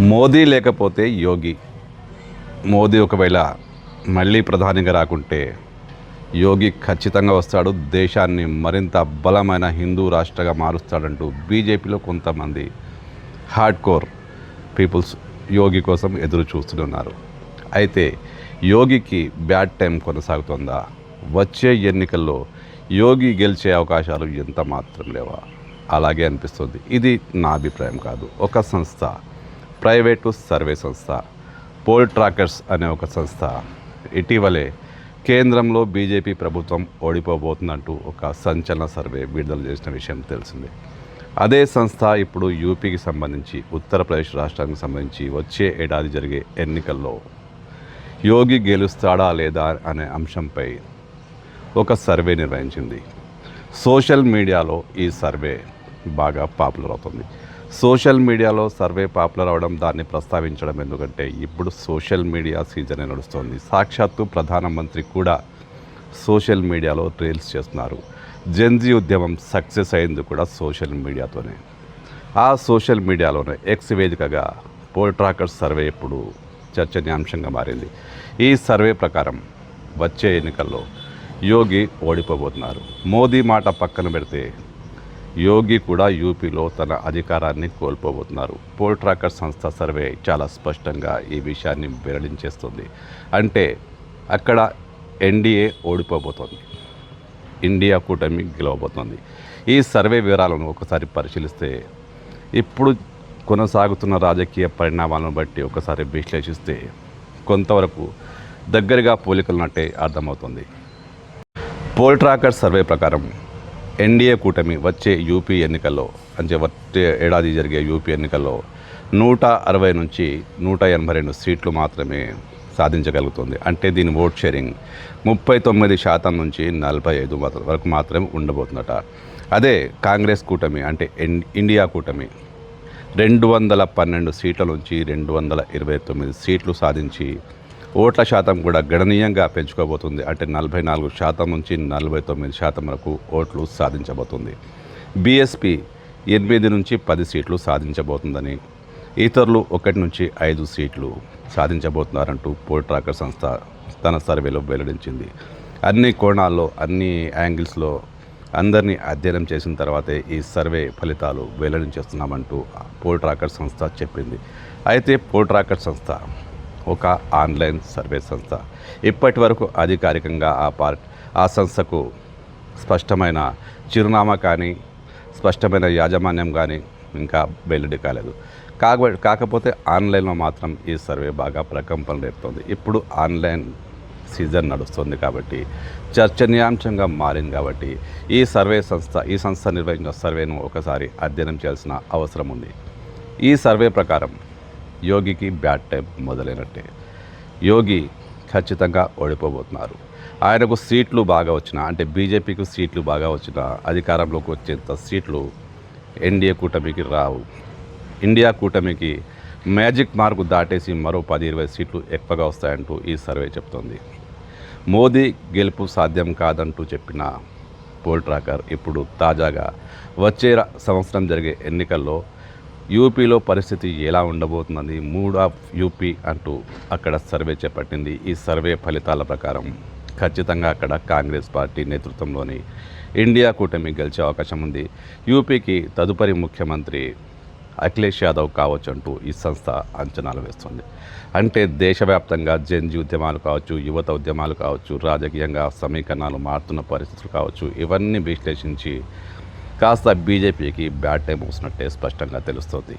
మోదీ లేకపోతే యోగి. మోదీ ఒకవేళ మళ్ళీ ప్రధానిగా రాకుంటే యోగి ఖచ్చితంగా వస్తాడు, దేశాన్ని మరింత బలమైన హిందూ రాష్ట్రంగా మారుస్తాడంటూ బీజేపీలో కొంతమంది హార్డ్ కోర్ పీపుల్స్ యోగి కోసం ఎదురు చూస్తున్నారు. అయితే యోగికి బ్యాడ్ టైం కొనసాగుతుందా? వచ్చే ఎన్నికల్లో యోగి గెలిచే అవకాశాలు ఎంత మాత్రం లేవా? అలాగే అనిపిస్తుంది. ఇది నా అభిప్రాయం కాదు. ఒక సంస్థ, ప్రైవేటు సర్వే సంస్థ పోల్ ట్రాకర్స్ అనే ఒక సంస్థ ఇటీవలే కేంద్రంలో బీజేపీ ప్రభుత్వం ఓడిపోబోతుందంటూ ఒక సంచలన సర్వే విడుదల చేసిన విషయం తెలిసిందే. అదే సంస్థ ఇప్పుడు యూపీకి సంబంధించి, ఉత్తరప్రదేశ్ రాష్ట్రానికి సంబంధించి వచ్చే ఏడాది జరిగే ఎన్నికల్లో యోగి గెలుస్తాడా లేదా అనే అంశంపై ఒక సర్వే నిర్వహించింది. సోషల్ మీడియాలో ఈ సర్వే బాగా పాపులర్ అవుతుంది. సోషల్ మీడియాలో సర్వే పాపులర్ అవడం, దాన్ని ప్రస్తావించడం ఎందుకంటే ఇప్పుడు సోషల్ మీడియా సీజనే నడుస్తుంది. సాక్షాత్తు ప్రధానమంత్రి కూడా సోషల్ మీడియాలో రీల్స్ చేస్తున్నారు. జెన్జీ ఉద్యమం సక్సెస్ అయింది కూడా సోషల్ మీడియాతోనే. ఆ సోషల్ మీడియాలోనే ఎక్స్ వేదికగా పోల్ ట్రాకర్స్ సర్వే ఇప్పుడు చర్చనీయాంశంగా మారింది. ఈ సర్వే ప్రకారం వచ్చే ఎన్నికల్లో యోగి ఓడిపోబోతున్నారు. మోదీ మాట పక్కన పెడితే యోగి కూడా యూపీలో తన అధికారాన్ని కోల్పోబోతున్నారు. పోల్ ట్రాకర్ సంస్థ సర్వే చాలా స్పష్టంగా ఈ విషయాన్ని వెల్లడించేస్తుంది. అంటే అక్కడ ఎన్డీఏ ఓడిపోబోతోంది, ఇండియా కూటమి గెలవబోతోంది. ఈ సర్వే వివరాలను ఒకసారి పరిశీలిస్తే, ఇప్పుడు కొనసాగుతున్న రాజకీయ పరిణామాలను బట్టి ఒకసారి విశ్లేషిస్తే కొంతవరకు దగ్గరగా పోలికలున్నట్టే అర్థమవుతుంది. పోల్ ట్రాకర్ సర్వే ప్రకారం ఎన్డీఏ కూటమి వచ్చే యూపీ ఎన్నికల్లో, అంటే వచ్చే ఏడాది జరిగే యూపీ ఎన్నికల్లో 160 నుంచి 182 సీట్లు మాత్రమే సాధించగలుగుతుంది. అంటే దీని ఓట్ షేరింగ్ 39% నుంచి 45% వరకు మాత్రమే ఉండబోతుందట. అదే కాంగ్రెస్ కూటమి, అంటే ఇండియా కూటమి 212 సీట్ల నుంచి 229 సీట్లు సాధించి ఓట్ల శాతం కూడా గణనీయంగా పెంచుకోబోతుంది. అంటే 44% నుంచి 49% వరకు ఓట్లు సాధించబోతుంది. బీఎస్పీ 8 నుంచి 10 సీట్లు సాధించబోతుందని, ఇతరులు 1 నుంచి 5 సీట్లు సాధించబోతున్నారంటూ పోల్ ట్రాకర్ సంస్థ తన సర్వేలో వెల్లడించింది. అన్ని కోణాల్లో, అన్ని యాంగిల్స్లో అందరినీ అధ్యయనం చేసిన తర్వాతే ఈ సర్వే ఫలితాలు వెల్లడించేస్తున్నామంటూ పోల్ ట్రాకర్ సంస్థ చెప్పింది. అయితే పోల్ ట్రాకర్ సంస్థ ఒక ఆన్లైన్ సర్వే సంస్థ. ఇప్పటి వరకు అధికారికంగా ఆ సంస్థకు స్పష్టమైన చిరునామా కానీ, స్పష్టమైన యాజమాన్యం కానీ ఇంకా వెల్లడి కాలేదు. కాకపోతే ఆన్లైన్లో మాత్రం ఈ సర్వే బాగా ప్రకంపన రేపుతోంది. ఇప్పుడు ఆన్లైన్ సీజన్ నడుస్తుంది కాబట్టి, చర్చనీయాంశంగా మారింది కాబట్టి ఈ సంస్థ నిర్వహించిన సర్వేను ఒకసారి అధ్యయనం చేయాల్సిన అవసరం ఉంది. ఈ సర్వే ప్రకారం యోగికి బ్యాడ్ టైం మొదలైనట్టే. యోగి ఖచ్చితంగా ఓడిపోబోతున్నారు. ఆయనకు సీట్లు బాగా వచ్చినా, అంటే బీజేపీకి సీట్లు బాగా వచ్చినా అధికారంలోకి వచ్చేంత సీట్లు ఎన్డీఏ కూటమికి రావు. ఇండియా కూటమికి మ్యాజిక్ మార్కు దాటేసి మరో 10-20 సీట్లు ఎక్కువగా వస్తాయంటూ ఈ సర్వే చెప్తోంది. మోదీ గెలుపు సాధ్యం కాదంటూ చెప్పిన పోల్ ట్రాకర్ ఇప్పుడు తాజాగా వచ్చే సంవత్సరం జరిగే ఎన్నికల్లో యూపీలో పరిస్థితి ఎలా ఉండబోతుందని మూడ్ ఆఫ్ యూపీ అంటూ అక్కడ సర్వే చేపట్టింది. ఈ సర్వే ఫలితాల ప్రకారం ఖచ్చితంగా అక్కడ కాంగ్రెస్ పార్టీ నేతృత్వంలోని ఇండియా కూటమి గెలిచే అవకాశం ఉంది. యూపీకి తదుపరి ముఖ్యమంత్రి అఖిలేష్ యాదవ్ కావచ్చు అంటూ ఈ సంస్థ అంచనాలు వేస్తుంది. అంటే దేశవ్యాప్తంగా జెన్జీ ఉద్యమాలు కావచ్చు, యువత ఉద్యమాలు కావచ్చు, రాజకీయంగా సమీకరణాలు మారుతున్న పరిస్థితులు కావచ్చు, ఇవన్నీ విశ్లేషించి కాస్త బీజేపీకి బ్యాడ్ టైం వస్తున్నట్టే స్పష్టంగా తెలుస్తోంది.